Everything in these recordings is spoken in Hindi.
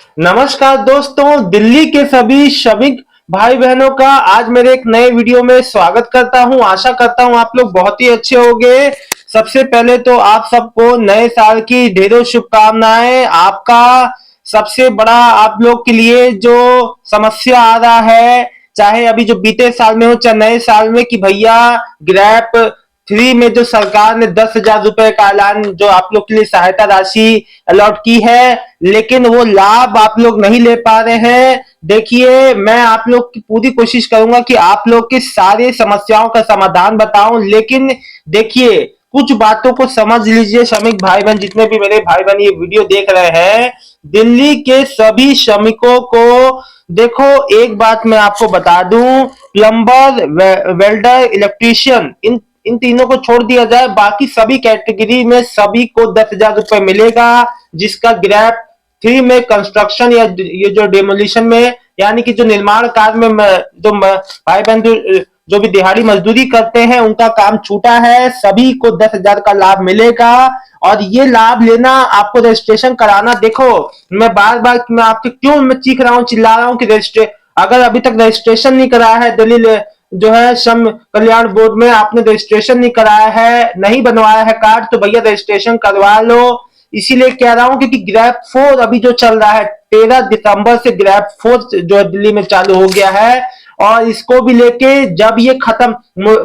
नमस्कार दोस्तों, दिल्ली के सभी श्रमिक भाई बहनों का आज मेरे एक नए वीडियो में स्वागत करता हूं। आशा करता हूं आप लोग बहुत ही अच्छे होंगे। सबसे पहले तो आप सबको नए साल की ढेरों शुभकामनाएं। आपका सबसे बड़ा आप लोग के लिए जो समस्या आ रहा है, चाहे अभी जो बीते साल में हो चाहे नए साल में, कि भैया ग्रैप फ्री में जो सरकार ने 10,000 रुपए का ऐलान जो आप लोग के लिए सहायता राशि अलॉट की है, लेकिन वो लाभ आप लोग नहीं ले पा रहे हैं। देखिए, मैं आप लोग की पूरी कोशिश करूंगा कि आप लोग की सारी समस्याओं का समाधान बताऊं, लेकिन देखिए कुछ बातों को समझ लीजिए। श्रमिक भाई बहन, जितने भी मेरे भाई बहन ये वीडियो देख रहे हैं, दिल्ली के सभी श्रमिकों को देखो, एक बात मैं आपको बता दूं, प्लम्बर, वेल्डर, इलेक्ट्रीशियन, इन इन तीनों को छोड़ दिया जाए, बाकी सभी कैटेगरी में सभी को 10,000 रुपए मिलेगा, जिसका ग्रैप थ्री में कंस्ट्रक्शन या ये जो डेमोलिशन में, यानी कि जो निर्माण कार्य में जो भाई बहन जो भी दिहाड़ी मजदूरी करते हैं उनका काम छूटा है, सभी को 10,000 का लाभ मिलेगा। और ये लाभ लेना, आपको रजिस्ट्रेशन कराना। देखो, मैं बार बार मैं आपके क्यों मैं चीख रहा हूँ, चिल्ला रहा हूँ कि रजिस्ट्रे अगर अभी तक रजिस्ट्रेशन नहीं कराया है, दिल्ली जो है श्रम कल्याण बोर्ड में आपने रजिस्ट्रेशन नहीं कराया है, नहीं बनवाया है कार्ड, तो भैया रजिस्ट्रेशन करवा लो। इसीलिए कह रहा हूं क्योंकि ग्रैप फोर अभी जो चल रहा है, 13 दिसंबर से ग्रैप फोर जो है दिल्ली में चालू हो गया है। और इसको भी लेके जब ये खत्म,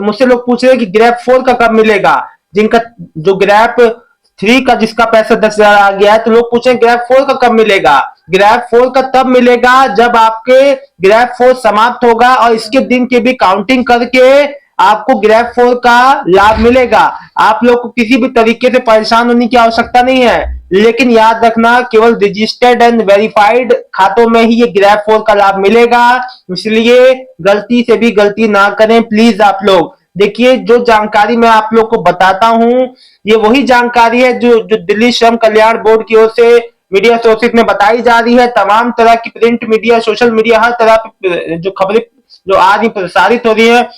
मुझसे लोग पूछ रहे हैं कि ग्रैप फोर का कब मिलेगा, जिनका जो ग्रैप थ्री का जिसका पैसा 10,000 आ गया है, तो लोग पूछे ग्रैप फोर का कब मिलेगा। ग्रैप फोर का तब मिलेगा जब आपके ग्रैप फोर समाप्त होगा और इसके दिन की भी काउंटिंग करके आपको ग्रैप फोर का लाभ मिलेगा। आप लोग को किसी भी तरीके से परेशान होने की आवश्यकता नहीं है, लेकिन याद रखना केवल रजिस्टर्ड एंड वेरीफाइड खातों में ही ये ग्रैप फोर का लाभ मिलेगा। इसलिए गलती से भी गलती ना करें प्लीज आप लोग। देखिए, जो जानकारी मैं आप लोग को बताता हूं, ये वही जानकारी है जो जो दिल्ली श्रम कल्याण बोर्ड की ओर से मीडिया सोर्सेज में बताई जा रही है। तमाम तरह की प्रिंट मीडिया, सोशल मीडिया, हर तरह जो खबरें जो आज ही प्रसारित हो रही है,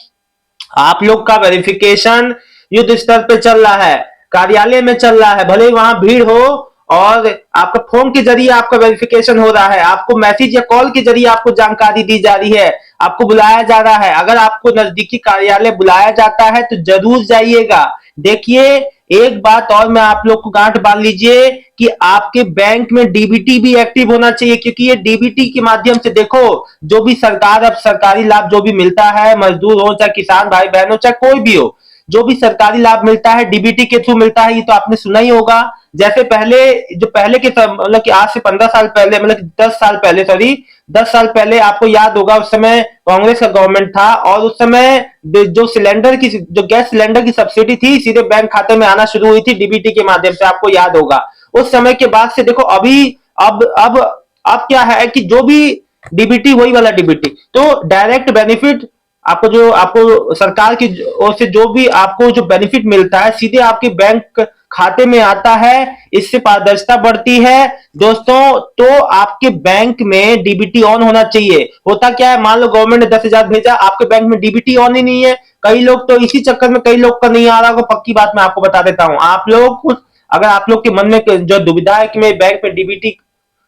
आप लोग का वेरिफिकेशन युद्ध स्तर पे चल रहा है, कार्यालय में चल रहा है, भले ही वहां भीड़ हो, और आपका फोन के जरिए आपका वेरिफिकेशन हो रहा है, आपको मैसेज या कॉल के जरिए आपको जानकारी दी जा रही है, आपको बुलाया जा रहा है। अगर आपको नजदीकी कार्यालय बुलाया जाता है तो जरूर जाइएगा। देखिए, एक बात और मैं आप लोग को गांठ बांध लीजिए कि आपके बैंक में डीबीटी भी एक्टिव होना चाहिए, क्योंकि ये डीबीटी के माध्यम से देखो, जो भी सरकार अब सरकारी लाभ जो भी मिलता है, मजदूर हो चाहे किसान भाई बहन हो चाहे कोई भी हो, जो भी सरकारी लाभ मिलता है डीबीटी के थ्रू मिलता है। ये तो आपने सुना ही होगा। जैसे पहले जो पहले के मतलब कि आज से 15 साल पहले, मतलब 10 साल पहले, सॉरी 10 साल पहले, आपको याद होगा उस समय कांग्रेस का गवर्नमेंट था, और उस समय जो सिलेंडर की जो गैस सिलेंडर की सब्सिडी थी सीधे बैंक खाते में आना शुरू हुई थी डीबीटी के माध्यम से, आपको याद होगा। उस समय के बाद से देखो अभी अब क्या है कि जो भी डीबीटी वही वाला डीबीटी, तो डायरेक्ट बेनिफिट आपको सरकार की ओर से जो भी आपको जो बेनिफिट मिलता है सीधे आपके बैंक खाते में आता है। इससे पारदर्शिता बढ़ती है दोस्तों। तो आपके बैंक में डीबीटी ऑन होना चाहिए। होता क्या है, मान लो गवर्नमेंट ने 10,000 भेजा, आपके बैंक में डीबीटी ऑन ही नहीं है। कई लोग तो इसी चक्कर में, कई लोग का नहीं आ रहा होगा, पक्की बात मैं आपको बता देता हूं। आप लोग अगर आप लोग के मन में जो दुविधा है कि मेरे बैंक में डीबीटी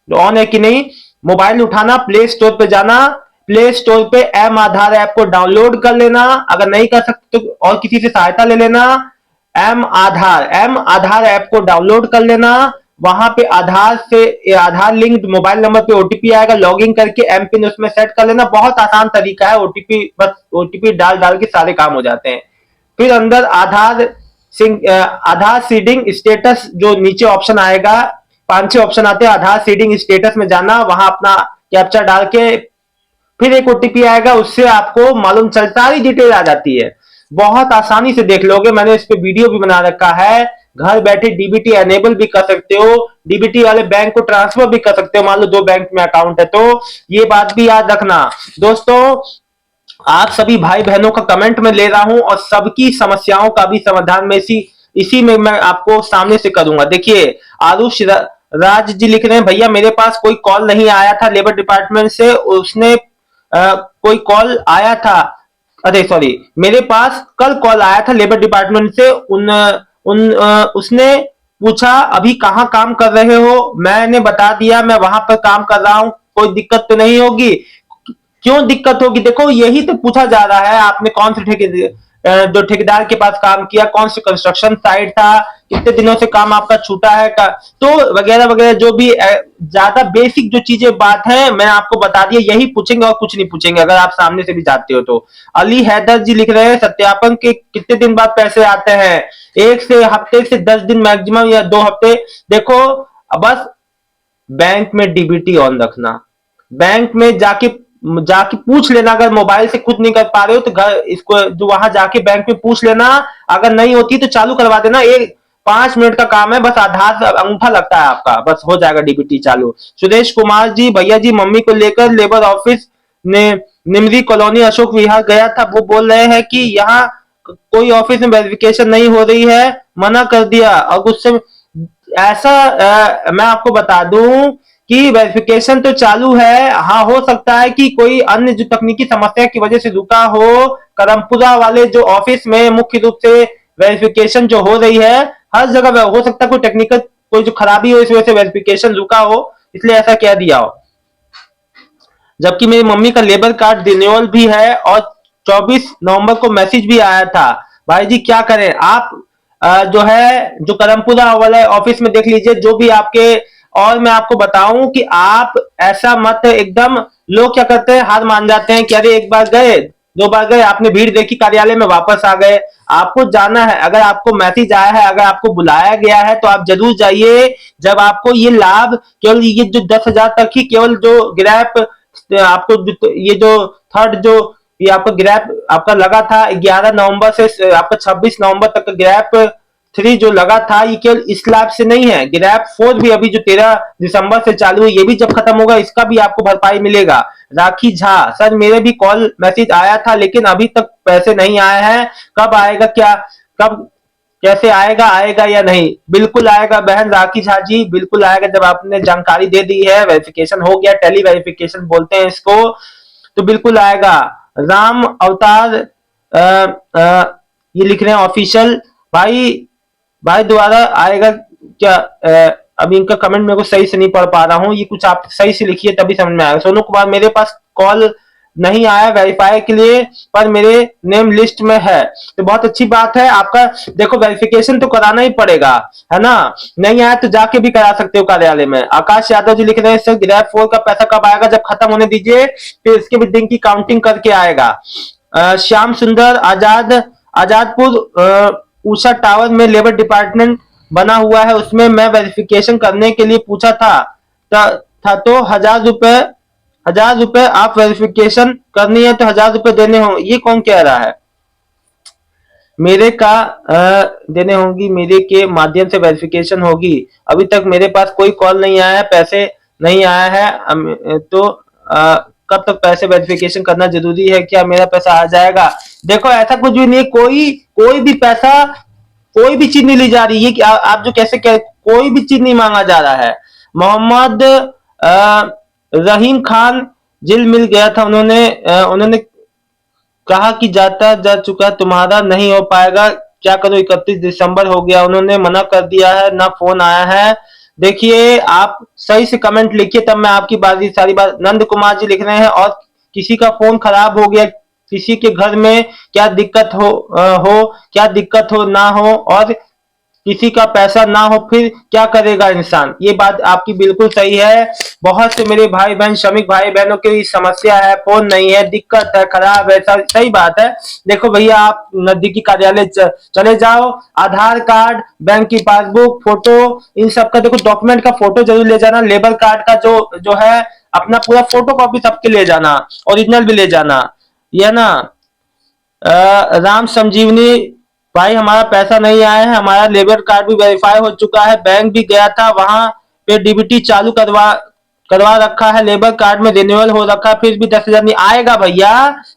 ऑन है कि नहीं, मोबाइल उठाना, प्ले स्टोर पे जाना, प्ले स्टोर पे एम आधार ऐप को डाउनलोड कर लेना। अगर नहीं कर सकते तो और किसी से सहायता ले लेना। एम आधार ऐप को डाउनलोड कर लेना। वहां पे आधार लिंक्ड मोबाइल नंबर पे ओटीपी आएगा, लॉगिन करके एम पिन उसमें सेट कर लेना। बहुत आसान तरीका है, ओटीपी बस ओटीपी डाल डाल के सारे काम हो जाते हैं। फिर अंदर आधार सीडिंग स्टेटस जो नीचे ऑप्शन आएगा, 5-6 ऑप्शन आते हैं, आधार सीडिंग स्टेटस में जाना, वहां अपना कैप्चा डाल के फिर एक ओटीपी आएगा, उससे आपको मालूम चलता, सारी डिटेल आ जाती है। बहुत आसानी से देख लोगे, मैंने इस पे वीडियो भी बना रखा है। घर बैठे डीबीटी एनेबल भी कर सकते हो, डीबीटी वाले बैंक को ट्रांसफर भी कर सकते हो, मान लो 2 बैंक में अकाउंट है तो। ये बात भी याद रखना दोस्तों। आप सभी भाई बहनों का कमेंट में ले रहा हूं और सबकी समस्याओं का भी समाधान में इसी में मैं आपको सामने से करूंगा। देखिए, आरुष राज जी लिख रहे हैं, भैया मेरे पास कोई कॉल नहीं आया था लेबर डिपार्टमेंट से, उसने कोई कॉल आया था, अरे सॉरी, मेरे पास कल कॉल आया था लेबर डिपार्टमेंट से, उन उन उसने पूछा अभी कहाँ काम कर रहे हो, मैंने बता दिया मैं वहां पर काम कर रहा हूँ, कोई दिक्कत तो नहीं होगी। क्यों दिक्कत होगी, देखो यही तो पूछा जा रहा है, आपने कौन से जो ठेकेदार के पास काम किया, कौन सी कंस्ट्रक्शन साइट था, कितने दिनों से काम आपका छूटा है का, तो वगैरह वगैरह जो भी ज्यादा बेसिक जो चीजें बात है मैं आपको बता दिया, यही पूछेंगे और कुछ नहीं पूछेंगे अगर आप सामने से भी जाते हो तो। अली हैदर जी लिख रहे हैं सत्यापन के कितने दिन बाद पैसे आते हैं, एक से हफ्ते से 10 दिन मैक्सिमम या 2 हफ्ते। देखो बस बैंक में डीबीटी ऑन रखना, बैंक में जाके जाके पूछ लेना, अगर मोबाइल से खुद नहीं कर पा रहे हो तो घर इसको जो वहां जाके बैंक में पूछ लेना, अगर नहीं होती तो चालू करवा देना, एक 5 मिनट का काम है, बस आधार से अंगूठा लगता है आपका, बस हो जाएगा डीबीटी चालू। सुरेश कुमार जी, भैया जी मम्मी को लेकर लेबर ऑफिस ने निमरी कॉलोनी अशोक विहार गया था, वो बोल रहे हैं कि यहाँ कोई ऑफिस में वेरिफिकेशन नहीं हो रही है, मना कर दिया और गुस्से में ऐसा मैं आपको बता दूं कि वेरिफिकेशन तो चालू है, हाँ हो सकता है कि कोई अन्य जो तकनीकी समस्या की वजह से रुका हो, करमपुरा वाले जो ऑफिस में मुख्य रूप से वेरिफिकेशन जो हो रही है, हर जगह हो सकता है कोई टेक्निकल कोई जो खराबी हो इस वजह से वेरिफिकेशन रुका हो, इसलिए ऐसा कह दिया हो। जबकि मेरी मम्मी का लेबर कार्ड रिन्यूअल भी है और 24 नवंबर को मैसेज भी आया था। भाई जी क्या करें आप, जो है जो करमपुरा वाले ऑफिस में देख लीजिए जो भी आपके, और मैं आपको बताऊं कि आप ऐसा मत एकदम, लोग क्या करते हैं हार मान जाते हैं कि अरे एक बार गए 2 बार गए, आपने भीड़ देखी कार्यालय में वापस आ गए। आपको जाना है, अगर आपको मैसेज आया है, अगर आपको बुलाया गया है तो आप जरूर जाइए। जब आपको ये लाभ केवल ये जो 10,000 तक ही केवल जो ग्रैप आपको ये जो थर्ड जो ये आपका ग्रैप आपका लगा था 11 नवंबर से आपका 26 नवंबर तक का ग्रैप 3 जो लगा था, ये केवल इस लाभ से नहीं है, ग्रैप 4 भी अभी जो 13 दिसंबर से चालू है ये भी जब खत्म होगा इसका भी आपको भरपाई मिलेगा। राखी झा, सर मेरे भी कॉल मैसेज आया था लेकिन अभी तक पैसे नहीं आए हैं, कब आएगा, क्या कब कैसे आएगा, आएगा या नहीं? बिल्कुल आएगा बहन राखी झा जी, बिल्कुल आएगा, जब आपने जानकारी दे दी है, वेरिफिकेशन हो गया, टेली वेरिफिकेशन बोलते हैं इसको, तो बिल्कुल आएगा। राम अवतार ये लिख रहे हैं ऑफिशियल, भाई भाई दोबारा आएगा क्या? अभी इनका कमेंट मेरे को सही से नहीं पढ़ पा रहा हूँ, ये कुछ आप सही से लिखिए तभी समझ में आएगा। सोनू कुमार, मेरे पास कॉल नहीं आया वेरीफाई के लिए पर मेरे नेम लिस्ट में है, तो बहुत अच्छी बात है आपका। देखो वेरिफिकेशन तो कराना ही पड़ेगा, है ना, नहीं आया तो जाके भी करा सकते हो कार्यालय में। आकाश यादव जी लिख रहे हैं सर ग्रैप 4 का पैसा कब आएगा, जब खत्म होने दीजिए फिर इसके भी दिन की काउंटिंग करके आएगा। श्याम सुंदर आजाद, आजादपुर ऊषा टावर में लेबर डिपार्टमेंट बना हुआ है, उसमें मैं वेरिफिकेशन करने के लिए पूछा था तो 1,000 रुपए आप वेरिफिकेशन करनी है तो 1,000 रुपए देने होंगे, ये कौन कह रहा है? मेरे का देने होंगी, मेरे के माध्यम से वेरिफिकेशन होगी, अभी तक मेरे पास कोई कॉल नहीं आया है, पैसे नहीं आया है, तो कब तक पैसे वेरिफिकेशन करना जरूरी है, क्या मेरा पैसा आ जाएगा? देखो ऐसा कुछ भी नहीं, कोई कोई भी पैसा कोई भी चीज नहीं ली जा रही है कि आप जो कैसे कोई भी चीज नहीं मांगा जा रहा है। मोहम्मद रहीम खान जेल मिल गया था, उन्होंने कहा कि जाता जा चुका तुम्हारा नहीं हो पाएगा, क्या करो, 31 दिसंबर हो गया, उन्होंने मना कर दिया है, ना फोन आया है। देखिए आप सही से कमेंट लिखिए तब मैं आपकी बात सारी बात। नंद कुमार जी लिख रहे हैं और किसी का फोन खराब हो गया, किसी के घर में क्या दिक्कत हो क्या दिक्कत हो ना हो और किसी का पैसा ना हो फिर क्या करेगा इंसान, ये बात आपकी बिल्कुल सही है। बहुत से मेरे भाई बहन श्रमिक भाई बहनों की समस्या है, फोन नहीं है, दिक्कत है, खराब है, सही बात है। देखो भैया आप नजदीकी कार्यालय चले जाओ, आधार कार्ड, बैंक की पासबुक, फोटो, इन सब का देखो डॉक्यूमेंट का फोटो जरूर ले जाना, लेबर कार्ड का जो जो है अपना पूरा फोटो कॉपी सबके ले जाना, ओरिजिनल भी ले जाना, ये ना। राम संजीवनी, भाई हमारा पैसा नहीं आया है, हमारा लेबर कार्ड भी वेरीफाई हो चुका है, बैंक भी गया था वहां पे डीबीटी चालू करवा करवा रखा है, लेबर कार्ड में रिन्यूअल हो रखा है, फिर भी 10,000 नहीं आएगा भैया,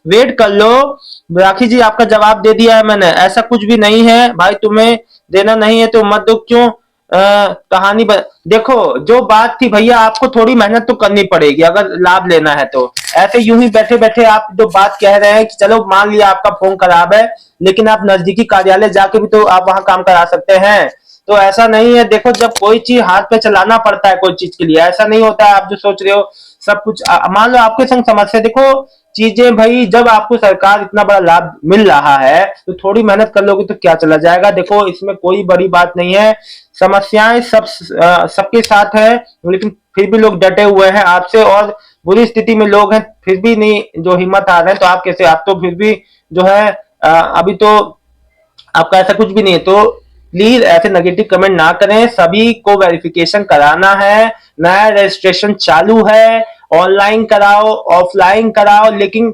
वेट कर लो। राखी जी आपका जवाब दे दिया है मैंने, ऐसा कुछ भी नहीं है भाई, तुम्हें देना नहीं है तो मत दो, क्यों कहानी देखो जो बात थी भैया, आपको थोड़ी मेहनत तो करनी पड़ेगी अगर लाभ लेना है तो, ऐसे यूं ही बैठे बैठे आप जो बात कह रहे हैं कि चलो मान लिया आपका फोन खराब है, लेकिन आप नजदीकी कार्यालय जाके भी तो आप वहां काम करा सकते हैं। तो ऐसा नहीं है। देखो, जब कोई चीज हाथ पे चलाना पड़ता है कोई चीज के लिए, ऐसा नहीं होता है आप जो सोच रहे हो सब कुछ। मान लो आपके संग समस्या, देखो चीजें भाई, जब आपको सरकार इतना बड़ा लाभ मिल रहा है तो थोड़ी मेहनत कर लोगे तो क्या चला जाएगा। देखो, इसमें कोई बड़ी बात नहीं है। समस्याएं सबके साथ है, लेकिन फिर भी लोग डटे हुए हैं आपसे, और बुरी स्थिति में लोग हैं फिर भी नहीं जो हिम्मत आ रहे हैं। तो आप कैसे, आप तो फिर भी जो है अभी तो आपका ऐसा कुछ भी नहीं है। तो प्लीज ऐसे नेगेटिव कमेंट ना करें। सभी को वेरिफिकेशन कराना है। नया रजिस्ट्रेशन चालू है। ऑनलाइन कराओ, ऑफलाइन कराओ, लेकिन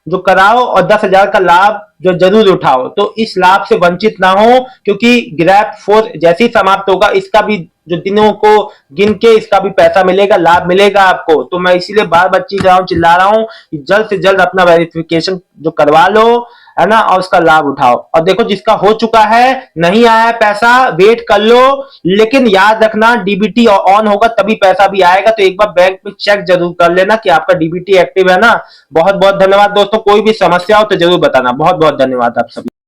जो कराओ और 10,000 का लाभ जो जरूर उठाओ। तो इस लाभ से वंचित ना हो, क्योंकि ग्रैप 4 जैसे ही समाप्त होगा, इसका भी जो दिनों को गिन के इसका भी पैसा मिलेगा, लाभ मिलेगा आपको। तो मैं इसीलिए बार बार चिल्ला रहा हूं कि जल्द से जल्द अपना वेरिफिकेशन जो करवा लो, है ना, और उसका लाभ उठाओ। और देखो, जिसका हो चुका है, नहीं आया है पैसा, वेट कर लो, लेकिन याद रखना डीबीटी ऑन होगा तभी पैसा भी आएगा। तो एक बार बैंक में चेक जरूर कर लेना कि आपका डीबीटी एक्टिव है ना। बहुत बहुत धन्यवाद दोस्तों। कोई भी समस्या हो तो जरूर बताना। बहुत बहुत धन्यवाद आप सभी।